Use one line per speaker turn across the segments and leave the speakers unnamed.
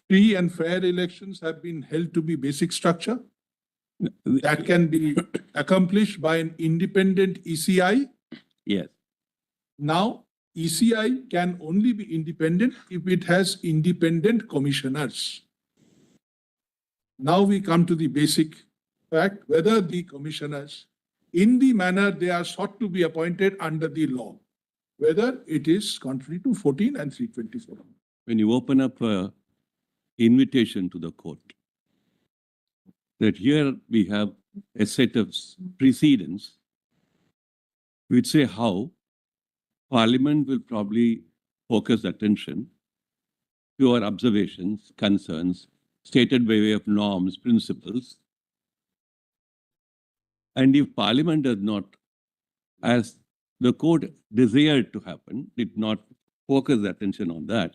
free and fair elections have been held to be basic structure that can be accomplished by an independent ECI.
Yes.
Now, ECI can only be independent if it has independent commissioners. Now we come to the basic fact, whether the commissioners, in the manner they are sought to be appointed under the law, whether it is contrary to 14 and 324.
When you open up an invitation to the court, that here we have a set of precedents which say how Parliament will probably focus attention to our observations, concerns, stated by way of norms, principles. And if Parliament does not, as the court desired to happen, did not focus attention on that,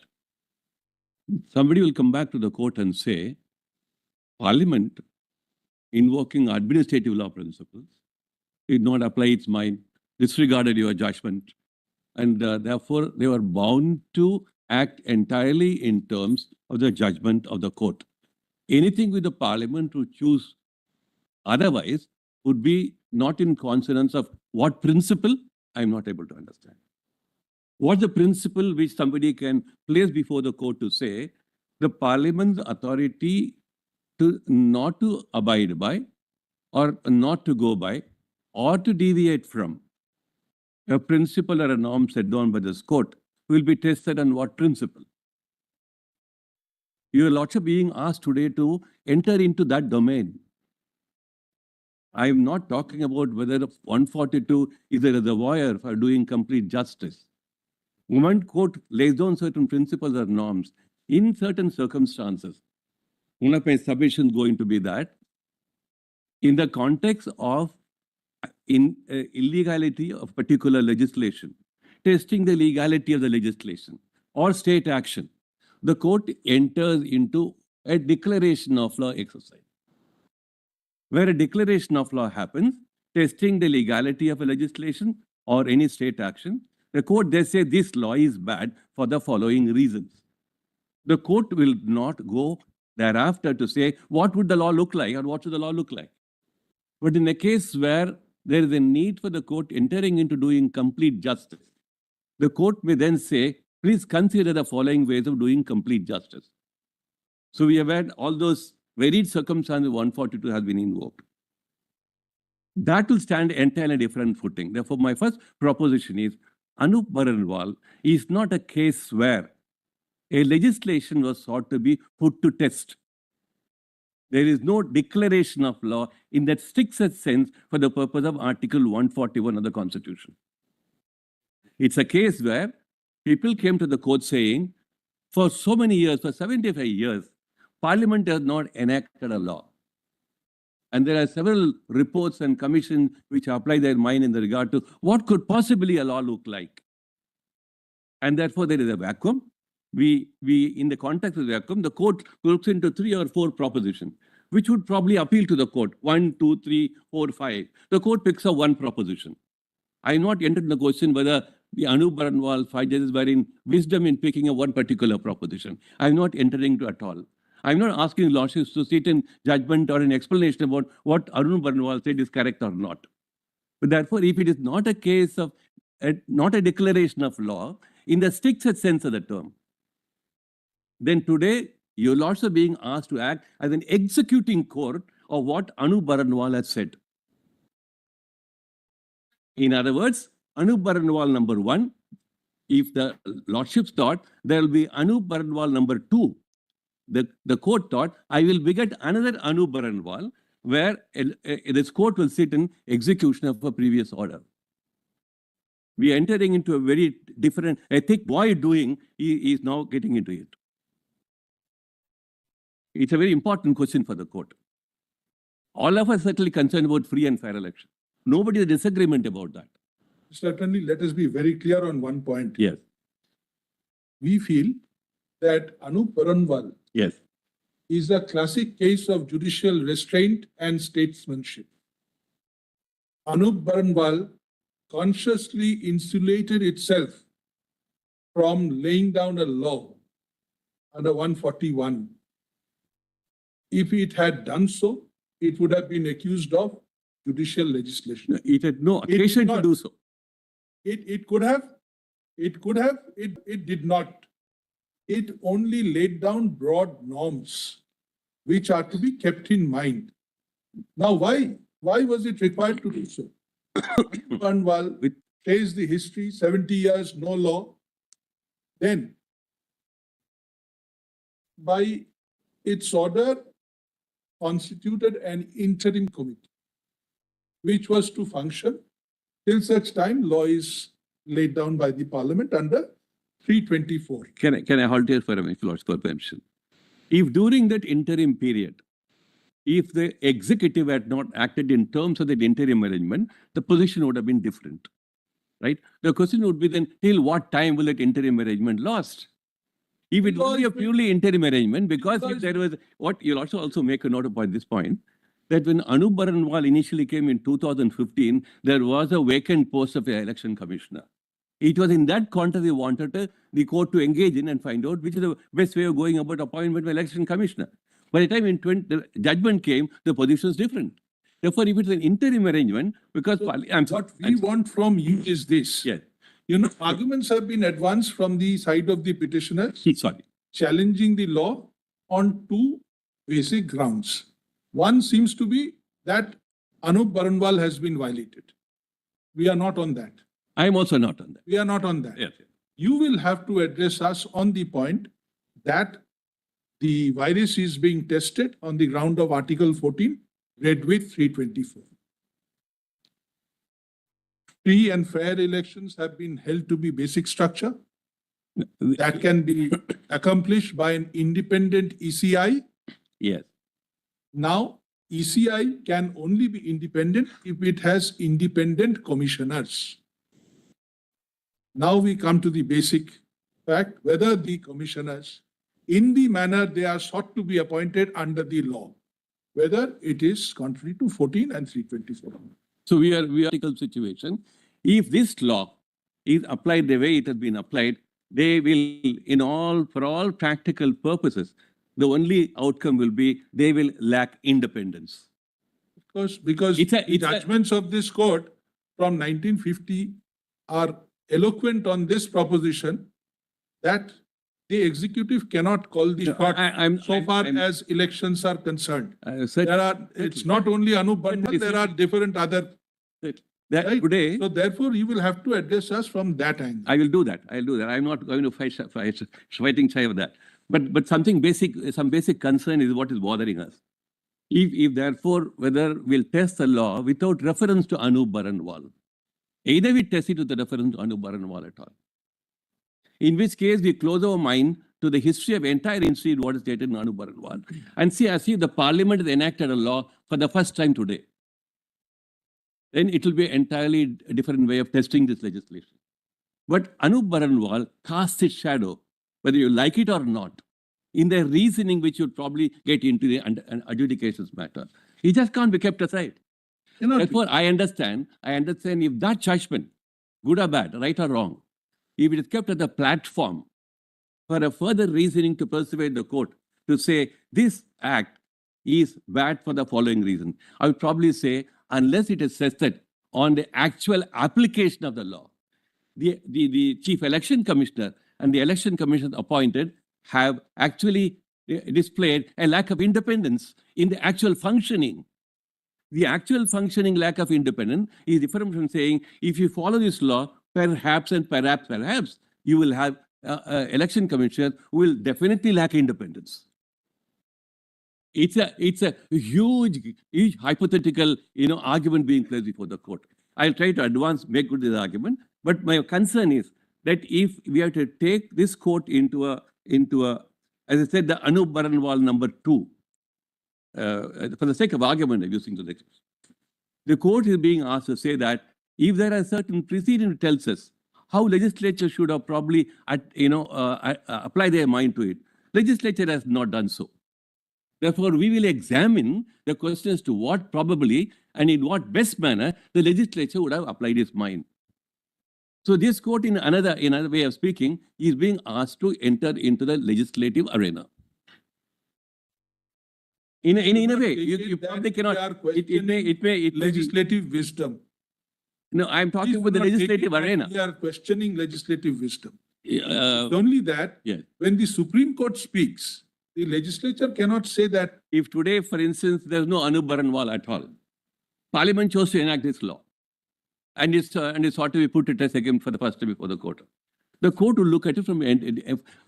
somebody will come back to the court and say, Parliament, invoking administrative law principles, did not apply its mind, disregarded your judgment, and therefore they were bound to act entirely in terms of the judgment of the court. Anything with the Parliament to choose otherwise would be not in consonance of what principle? I am not able to understand. What's the principle which somebody can place before the court to say the Parliament's authority to not to abide by or not to go by or to deviate from a principle or a norm set down by this court will be tested on what principle? Your Lordship being asked today to enter into that domain. I am not talking about whether 142 is a reservoir for doing complete justice. When court lays down certain principles or norms, in certain circumstances, one of my submissions going to be that in the context of illegality of particular legislation, testing the legality of the legislation or state action, the court enters into a declaration of law exercise. Where a declaration of law happens, testing the legality of a legislation or any state action, the court they say this law is bad for the following reasons. The court will not go thereafter to say what would the law look like or what should the law look like. But in a case where there is a need for the court entering into doing complete justice, the court may then say, please consider the following ways of doing complete justice. So we have had all those varied circumstances 142 has been invoked. That will stand entirely different footing. Therefore, my first proposition is Anup Baranwal is not a case where a legislation was sought to be put to test. There is no declaration of law in that strictest sense for the purpose of Article 141 of the Constitution. It's a case where people came to the court saying, for so many years, for 75 years, Parliament has not enacted a law. And there are several reports and commissions which apply their mind in regard to what could possibly a law look like. And therefore, there is a vacuum. We in the context of the vacuum, the court looks into 3 or 4 propositions, which would probably appeal to the court. 1, 2, 3, 4, 5. The court picks up one proposition. I am not entered in the question whether the Anup Baranwal 5 judges were in wisdom in picking up one particular proposition. I am not entering into at all. I am not asking lordships to sit in judgment or an explanation about what Anup Baranwal said is correct or not. But therefore, if it is not a case of, not a declaration of law, in the strictest sense of the term, then today, your lords are being asked to act as an executing court of what Anup Baranwal has said. In other words, Anup Baranwal number 1, if the lordships thought, there will be Anup Baranwal number 2. The court thought, I will beget another Anup Baranwal, where this court will sit in execution of a previous order. We are entering into a very different, I think boy doing, he is now getting into it. It's a very important question for the court. All of us are certainly concerned about free and fair election. Nobody has disagreement about that.
Certainly, let us be very clear on one point.
Yes.
We feel that Anup Baranwal
Yes.
is a classic case of judicial restraint and statesmanship. Anup Baranwal consciously insulated itself from laying down a law under 141 If it had done so, it would have been accused of judicial legislation.
It had no
did
occasion to
not.
do so.
It did not. It only laid down broad norms which are to be kept in mind. Now, why was it required to do so? Banwal
With-
traced the history, 70 years, no law. Then, by its order, constituted an interim committee, which was to function till such time law is laid down by the parliament under 324.
Can I halt here for a minute, Lord's permission? If during that interim period, if the executive had not acted in terms of the interim arrangement, the position would have been different, right? The question would be then, till what time will that interim arrangement last? If it was a purely interim arrangement, because if there was, what you'll also make a note about this point, that when Anup Baranwal initially came in 2015, there was a vacant post of an election commissioner. It was in that context they wanted the court to engage in and find out which is the best way of going about appointment of election commissioner. By the time the judgment came, the position is different. Therefore, if it's an interim arrangement, because
what we want from you is this.
Yes.
Arguments have been advanced from the side of the petitioners
Sorry.
challenging the law on two basic grounds. One seems to be that Anup Baranwal has been violated. We are not on that.
I am also not on that.
We are not on that.
Yes.
You will have to address us on the point that the virus is being tested on the ground of Article 14, read with 324. Free and fair elections have been held to be basic structure that can be accomplished by an independent ECI.
Yes.
Now, ECI can only be independent if it has independent commissioners. Now we come to the basic fact, whether the commissioners, in the manner they are sought to be appointed under the law, whether it is contrary to 14 and 324.
So we are critical situation. If this law is applied the way it has been applied, they will, for all practical purposes, the only outcome will be they will lack independence.
Because
the
judgments of this court from 1950 are eloquent on this proposition that the executive cannot call the shot as elections are concerned. It's not only Anup Baranwal, there are different other. Right?
Today,
so therefore, you will have to address us from that angle.
I will do that. I'm not going to fighting shy of that. But some basic concern is what is bothering us. If therefore, whether we'll test the law without reference to Anup Baranwal, either we test it with the reference to Anup Baranwal at all. In which case, we close our mind to the history of entire history, what is stated in Anup Baranwal, and see as if the parliament has enacted a law for the first time today. Then it will be an entirely different way of testing this legislation. But Anup Baranwal casts its shadow, whether you like it or not, in the reasoning which you'll probably get into the adjudications matter. It just can't be kept aside. Therefore, I understand if that judgment, good or bad, right or wrong, if it is kept as a platform for a further reasoning to persuade the court to say this act is bad for the following reason, I would probably say, unless it is tested on the actual application of the law, the chief election commissioner and the election commissioners appointed have actually displayed a lack of independence in the actual functioning. The actual functioning lack of independence is different from saying, if you follow this law, perhaps you will have election commissioners who will definitely lack independence. It's a huge hypothetical, argument being placed before the court. I'll try to make good this argument, but my concern is that if we have to take this court into a, as I said, the Anup Baranwal number 2, for the sake of argument, I'm using the court is being asked to say that if there are certain precedent that tells us how legislature should have probably, apply their mind to it, legislature has not done so. Therefore, we will examine the question as to what probably and in what best manner the legislature would have applied its mind. So this court, in another way of speaking, is being asked to enter into the legislative arena. In a
Do not
way,
take
you
it that
probably
we
cannot.
are
It may be.
legislative wisdom.
No, I'm talking
Please
about the
do not take
legislative
it that
arena.
We are questioning legislative wisdom.
Uh,
It's only that
yeah.
when the Supreme Court speaks, the legislature cannot say that
If today, for instance, there's no Anup Baranwal at all, Parliament chose to enact this law, and it's ought to be put to test again for the first time before the court. The court will look at it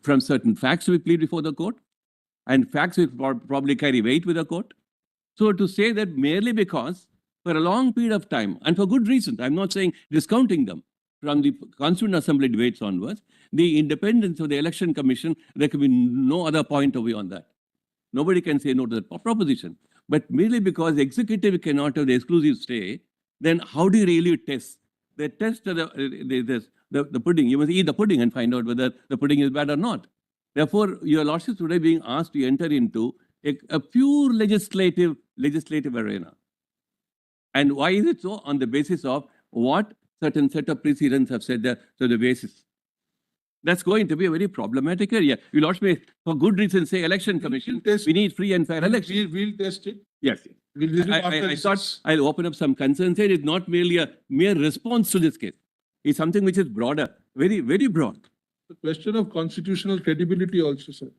from certain facts we plead before the court, and facts will probably carry weight with the court. So to say that merely because for a long period of time, and for good reasons, I'm not saying discounting them, from the Constituent Assembly debates onwards, the independence of the Election Commission, there can be no other point of view on that. Nobody can say no to that proposition. But merely because the executive cannot have the exclusive stay, then how do you really test? They test the pudding. You must eat the pudding and find out whether the pudding is bad or not. Therefore, your lordship today being asked to enter into a pure legislative arena. And why is it so? On the basis of what certain set of precedents have said there, so the basis. That's going to be a very problematic area. You'll also, for good reason, say election commission, we need free and fair elections.
we'll test it.
Yes.
We'll resume after
I
recess.
thought I'll open up some concerns here. It's not merely a mere response to this case. It's something which is broader, very, very broad.
The question of constitutional credibility also, sir.